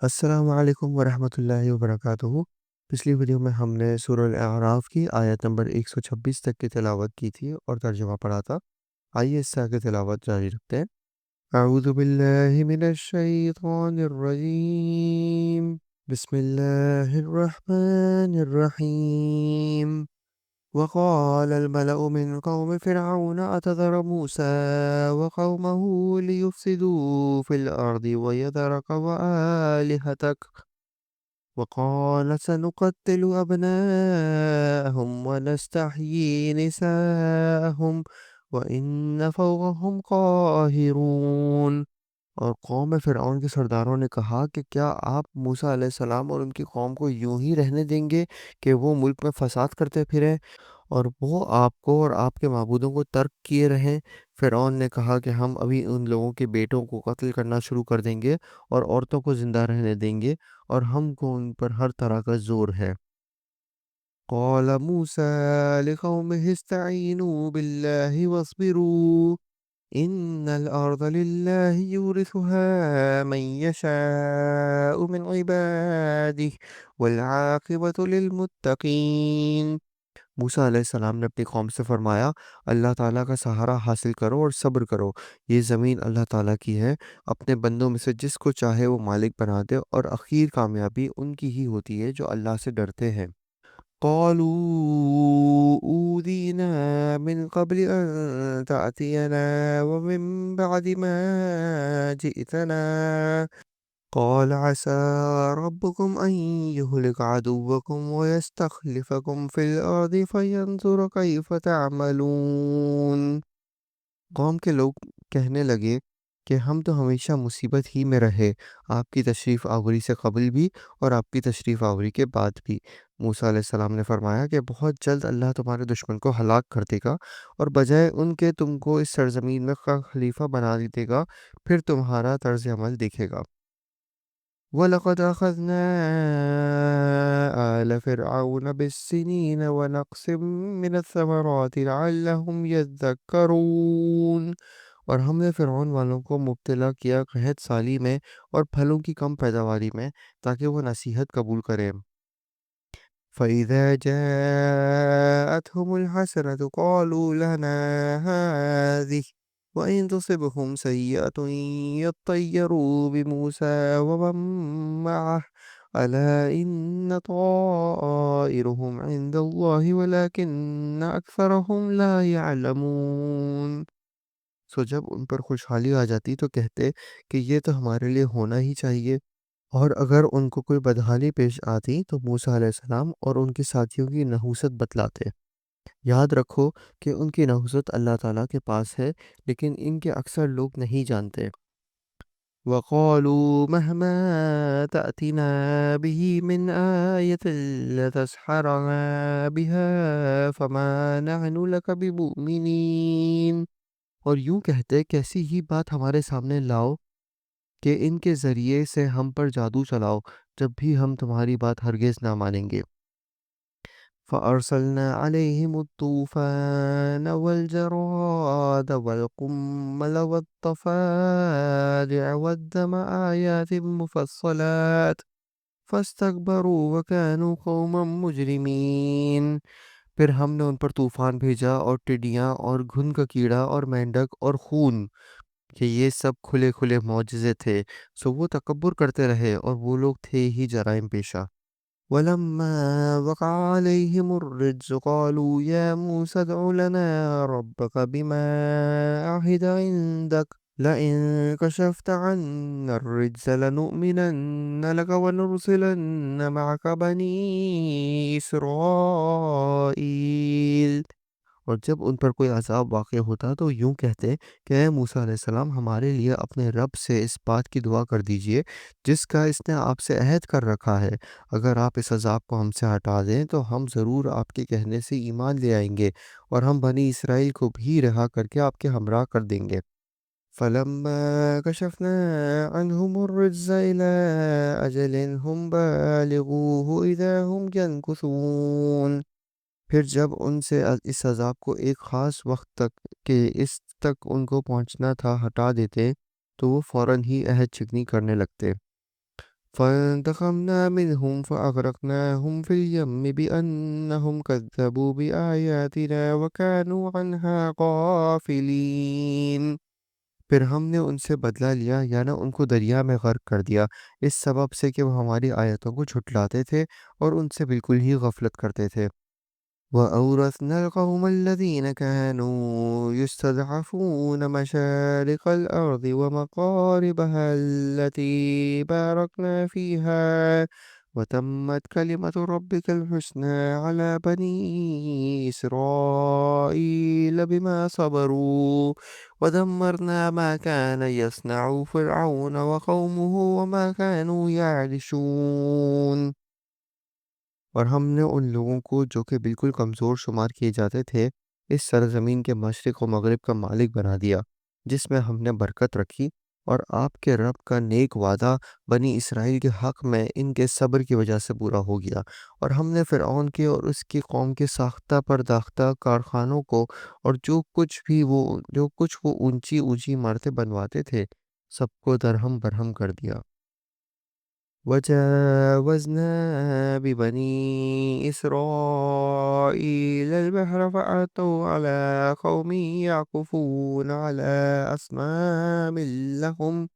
السلام علیکم ورحمۃ اللہ وبرکاتہ۔ پچھلی ویڈیو میں ہم نے سورہ الاعراف کی آیت نمبر 126 تک کی تلاوت کی تھی اور ترجمہ پڑھا تھا۔ آئیے اس سے آگے تلاوت جاری رکھتے ہیں۔ اعوذ باللہ من الشیطان الرجیم، بسم اللہ الرحمن الرحیم۔ وقال الملأ من قوم فرعون أتذر موسى وقومه ليفسدوا في الأرض ويذرك وآلهتك وقال سنقتل أبناءهم ونستحيي نساءهم وإن فوقهم قاهرون۔ اور قوم فرعون کے سرداروں نے کہا کہ کیا آپ موسیٰ علیہ السلام اور ان کی قوم کو یوں ہی رہنے دیں گے کہ وہ ملک میں فساد کرتے پھریں اور وہ آپ کو اور آپ کے معبودوں کو ترک کیے رہیں؟ فرعون نے کہا کہ ہم ابھی ان لوگوں کے بیٹوں کو قتل کرنا شروع کر دیں گے اور عورتوں کو زندہ رہنے دیں گے، اور ہم کو ان پر ہر طرح کا زور ہے۔ قال موسى لقومه استعينوا بالله واصبروا إن الأرض لله يورثها من يشاء من عباده والعاقبة للمتقين۔ موسیٰ علیہ السلام نے اپنی قوم سے فرمایا، اللہ تعالیٰ کا سہارا حاصل کرو اور صبر کرو، یہ زمین اللہ تعالیٰ کی ہے، اپنے بندوں میں سے جس کو چاہے وہ مالک بنا دے، اور اخیر کامیابی ان کی ہی ہوتی ہے جو اللہ سے ڈرتے ہیں۔ قالوا أوذينا من قبل أن تأتينا ومن بعد ما جئتنا قال عسى ربكم أن يهلك عدوكم ويستخلفكم في الأرض فينظر كيف تعملون۔ قوم کے لوگ کہنے لگے کہ ہم تو ہمیشہ مصیبت ہی میں رہے، آپ کی تشریف آوری سے قبل بھی اور آپ کی تشریف آوری کے بعد بھی۔ موسیٰ علیہ السلام نے فرمایا کہ بہت جلد اللہ تمہارے دشمن کو ہلاک کر دے گا اور بجائے ان کے تم کو اس سرزمین میں خلیفہ بنا دے گا، پھر تمہارا طرز عمل دیکھے گا۔ وَلَقَدْ أَخَذْنَا آلَ فِرْعَوْنَ بِالسِّنِينَ وَنَقْصٍ مِّنَ الثَّمَرَاتِ لَعَلَّهُمْ يَذَّكَّرُونَ۔ اور ہم نے فرعون والوں کو مبتلا کیا قحط سالی میں اور پھلوں کی کم پیداواری میں تاکہ وہ نصیحت قبول کریں۔ فَإِذَا جَاءَتْهُمُ الْحَسَنَةُ قَالُوا لَنَا هَٰذِهِ وَإِن تُصِبْهُمْ سَيِّئَةٌ يَطَّيَّرُوا بِمُوسَىٰ وَمَن مَّعَهُ أَلَا إِنَّ طَائِرَهُمْ عِندَ اللَّهِ وَلَٰكِنَّ أَكْثَرَهُمْ لَا يَعْلَمُونَ۔ سو جب ان پر خوشحالی آ جاتی تو کہتے کہ یہ تو ہمارے لیے ہونا ہی چاہیے، اور اگر ان کو کوئی بدحالی پیش آتی تو موسیٰ علیہ السلام اور ان کے ساتھیوں کی نحوست بتلاتے۔ یاد رکھو کہ ان کی نحوست اللہ تعالیٰ کے پاس ہے، لیکن ان کے اکثر لوگ نہیں جانتے۔ وَقَالُوا مَهْمَا تَأْتِنَا بِهِ مِنْ آيَةٍ لَتَسْحَرَنَا بِهَا فَمَا نَحْنُ لَكَ بِمُؤْمِنِينَ۔ اور یوں کہتے کیسی ہی بات ہمارے سامنے لاؤ کہ ان کے ذریعے سے ہم پر جادو چلاؤ، جب بھی ہم تمہاری بات ہرگز نہ مانیں گے۔ فَأَرْسَلْنَا عَلَيْهِمُ الطُّوفَانَ وَالْجَرَادَ وَالْقُمَّلَ وَالضَّفَادِعَ وَالدَّمَ آيَاتٍ مُفَصَّلَاتٍ فَاسْتَكْبَرُوا وَكَانُوا قَوْمًا مُجْرِمِينَ۔ پھر ہم نے ان پر طوفان بھیجا اور ٹڈیاں اور گھن کا کیڑا اور مینڈک اور خون، کہ یہ سب کھلے کھلے معجزے تھے، سو وہ تکبر کرتے رہے اور وہ لوگ تھے ہی جرائم پیشہ۔ وَلَمَّا وَقَعَ عَلَيْهِمُ الرِّجْزُ قَالُوا يَا مُوسَى ادْعُ لَنَا رَبَّكَ بِمَا عَهِدَ عِندَكَ لَئِن كَشَفْتَ عَنَّا الرِّجْزَ لَنُؤْمِنَنَّ لَكَ وَلَنُرْسِلَنَّ مَعَكَ بَنِي إِسْرَائِيلَ۔ اور جب ان پر کوئی عذاب واقع ہوتا تو یوں کہتے کہ اے موسیٰ علیہ السلام، ہمارے لیے اپنے رب سے اس بات کی دعا کر دیجئے جس کا اس نے آپ سے عہد کر رکھا ہے، اگر آپ اس عذاب کو ہم سے ہٹا دیں تو ہم ضرور آپ کے کہنے سے ایمان لے آئیں گے، اور ہم بنی اسرائیل کو بھی رہا کر کے آپ کے ہمراہ کر دیں گے۔ فَلَمَّا كَشَفْنَا عَنْهُمُ الرِّجْزَ إِلَىٰ أَجَلٍ هُمْ بَالِغُوهُ إِذَا هُمْ يَنكُثُونَ۔ پھر جب ان سے اس عذاب کو ایک خاص وقت تک کہ اس تک ان کو پہنچنا تھا ہٹا دیتے تو وہ فوراً ہی عہد شکنی کرنے لگتے۔ فانتقمنا منهم فأغرقناهم في اليم بأنهم كذبوا بآياتنا وكانوا عنها غافلين۔ پھر ہم نے ان سے بدلہ لیا یعنی ان کو دریا میں غرق کر دیا، اس سبب سے کہ وہ ہماری آیتوں کو جھٹلاتے تھے اور ان سے بالکل ہی غفلت کرتے تھے۔ وَأَوْرَثْنَا الْقَوْمَ الَّذِينَ كَانُوا يُسْتَضْعَفُونَ مَشَارِقَ الْأَرْضِ وَمَغَارِبَهَا الَّتِي بَارَكْنَا فِيهَا وَتَمَّتْ كَلِمَةُ رَبِّكَ الْحُسْنَى عَلَى بَنِي إِسْرَائِيلَ بِمَا صَبَرُوا وَدَمَّرْنَا مَا كَانَ يَصْنَعُ فِرْعَوْنُ وَقَوْمُهُ وَمَا كَانُوا يَعْرِشُونَ۔ اور ہم نے ان لوگوں کو جو کہ بالکل کمزور شمار کیے جاتے تھے اس سرزمین کے مشرق و مغرب کا مالک بنا دیا، جس میں ہم نے برکت رکھی، اور آپ کے رب کا نیک وعدہ بنی اسرائیل کے حق میں ان کے صبر کی وجہ سے پورا ہو گیا، اور ہم نے فرعون کے اور اس کی قوم کے ساختہ پرداختہ کارخانوں کو اور جو کچھ وہ اونچی اونچی عمارتیں بنواتے تھے سب کو درہم برہم کر دیا۔ وجاوزنا ببني إسرائيل البحر فأتوا على قوم يعكفون على أصنام لهم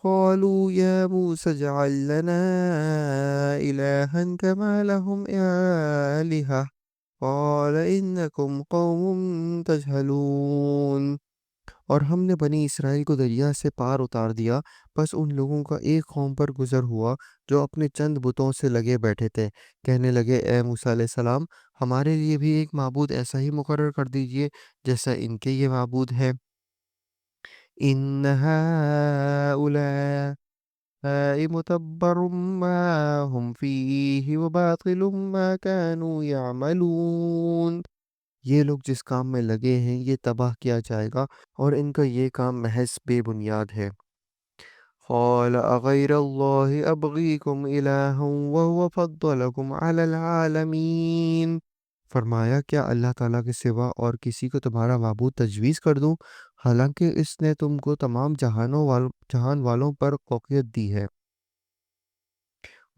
قالوا يا موسى اجعل لنا إلها كما لهم آلهة قال إنكم قوم تجهلون۔ اور ہم نے بنی اسرائیل کو دریا سے پار اتار دیا، بس ان لوگوں کا ایک قوم پر گزر ہوا جو اپنے چند بتوں سے لگے بیٹھے تھے، کہنے لگے اے موسیٰ علیہ السلام ہمارے لیے بھی ایک معبود ایسا ہی مقرر کر دیجئے جیسا ان کے یہ معبود ہے۔ ان هؤلاء متبر ما هم فيه وباطل ما كانوا يعملون۔ یہ لوگ جس کام میں لگے ہیں یہ تباہ کیا جائے گا اور ان کا یہ کام محض بے بنیاد ہے۔ قال اغیر اللہ ابغیکم الہا وهو فضلکم علی العالمین۔ فرمایا کیا اللہ تعالیٰ کے سوا اور کسی کو تمہارا معبود تجویز کر دوں، حالانکہ اس نے تم کو تمام جہان والوں پر فوقیت دی ہے۔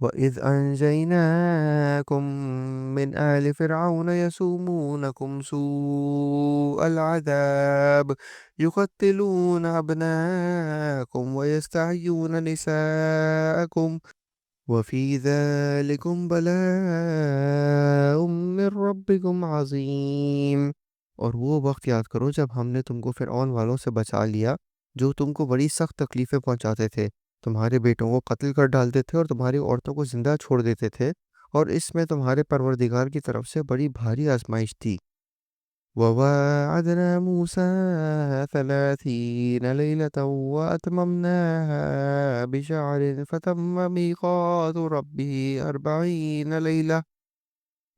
وَإِذْ أَنْجَيْنَاكُمْ مِنْ آلِ فِرْعَوْنَ يَسُومُونَكُمْ سُوءَ الْعَذَابِ يُقَتِّلُونَ أَبْنَاءَكُمْ وَيَسْتَحْيُونَ نِسَاءَكُمْ وَفِي ذَلِكُمْ بَلَاءٌ مِّن رَّبِّكُمْ عَظِيمٌ۔ اور وہ وقت یاد کرو جب ہم نے تم کو فرعون والوں سے بچا لیا جو تم کو بڑی سخت تکلیفیں پہنچاتے تھے، تمہارے بیٹوں کو قتل کر ڈالتے تھے اور تمہاری عورتوں کو زندہ چھوڑ دیتے تھے، اور اس میں تمہارے پروردگار کی طرف سے بڑی بھاری آزمائش تھی۔ وَوَاعَدْنَا مُوسَىٰ 30 لَيْلَةً وَأَتْمَمْنَاهَا بِشَهْرٍ فَتَمَّ مِيقَاتُ رَبِّهِ 40 لَيْلَةً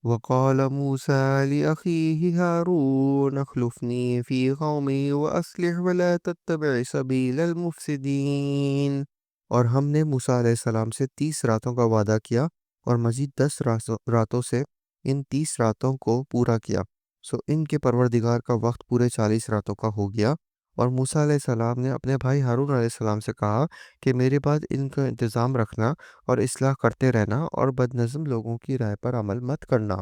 وقال موسى لأخيه هارون اخلفني في قومي وأصلح ولا تتبع سبيل المفسدين۔ اور ہم نے موسیٰ علیہ السلام سے 30 راتوں کا وعدہ کیا اور مزید 10 راتوں سے ان 30 راتوں کو پورا کیا، سو ان کے پروردگار کا وقت پورے 40 راتوں کا ہو گیا۔ اور موسیٰ علیہ السلام نے اپنے بھائی ہارون علیہ السلام سے کہا کہ میرے بعد ان کا انتظام رکھنا اور اصلاح کرتے رہنا اور بدنظم لوگوں کی رائے پر عمل مت کرنا۔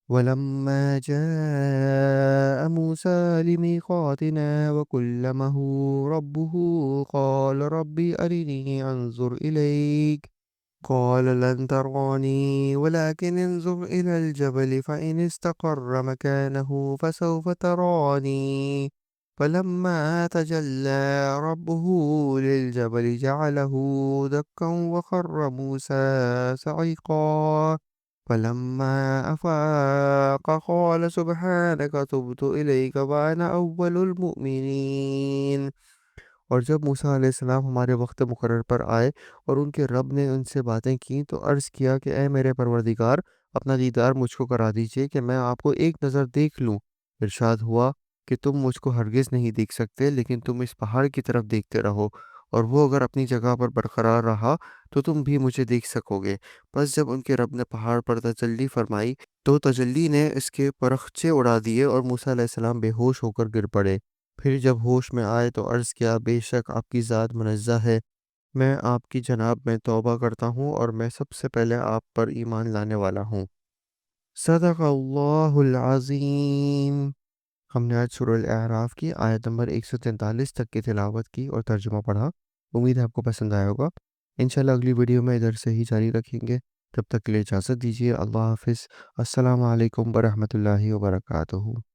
وَلَمَّا جَاءَ مُوسَىٰ لِمِيقَاتِنَا وَكُلَّمَهُ رَبُّهُ قَالَ رَبِّ أَرِنِي أَنظُرْ إِلَيْكَ قال لن تراني ولكن انظر إلى الجبل فإن استقر مكانه فسوف تراني فلما تجلى ربه للجبل جعله دكا وخر موسى صعقا فلما أفاق قال سبحانك تبت إليك وأنا أول المؤمنين۔ اور جب موسیٰ علیہ السلام ہمارے وقت مقرر پر آئے اور ان کے رب نے ان سے باتیں کیں تو عرض کیا کہ اے میرے پروردگار اپنا دیدار مجھ کو کرا دیجئے کہ میں آپ کو ایک نظر دیکھ لوں۔ ارشاد ہوا کہ تم مجھ کو ہرگز نہیں دیکھ سکتے، لیکن تم اس پہاڑ کی طرف دیکھتے رہو، اور وہ اگر اپنی جگہ پر برقرار رہا تو تم بھی مجھے دیکھ سکو گے۔ پس جب ان کے رب نے پہاڑ پر تجلی فرمائی تو تجلی نے اس کے پرخچے اڑا دیے اور موسیٰ علیہ السلام بے ہوش ہو کر گر پڑے۔ پھر جب ہوش میں آئے تو عرض کیا بے شک آپ کی ذات منزہ ہے، میں آپ کی جناب میں توبہ کرتا ہوں اور میں سب سے پہلے آپ پر ایمان لانے والا ہوں۔ صدق اللہ العظیم۔ ہم نے آج سورہ الاعراف کی آیت نمبر 143 تک کی تلاوت کی اور ترجمہ پڑھا۔ امید ہے آپ کو پسند آیا ہوگا۔ انشاءاللہ اگلی ویڈیو میں ادھر سے ہی جاری رکھیں گے۔ تب تک کے لیے اجازت دیجیے۔ اللہ حافظ۔ السلام علیکم ورحمۃ اللہ وبرکاتہ۔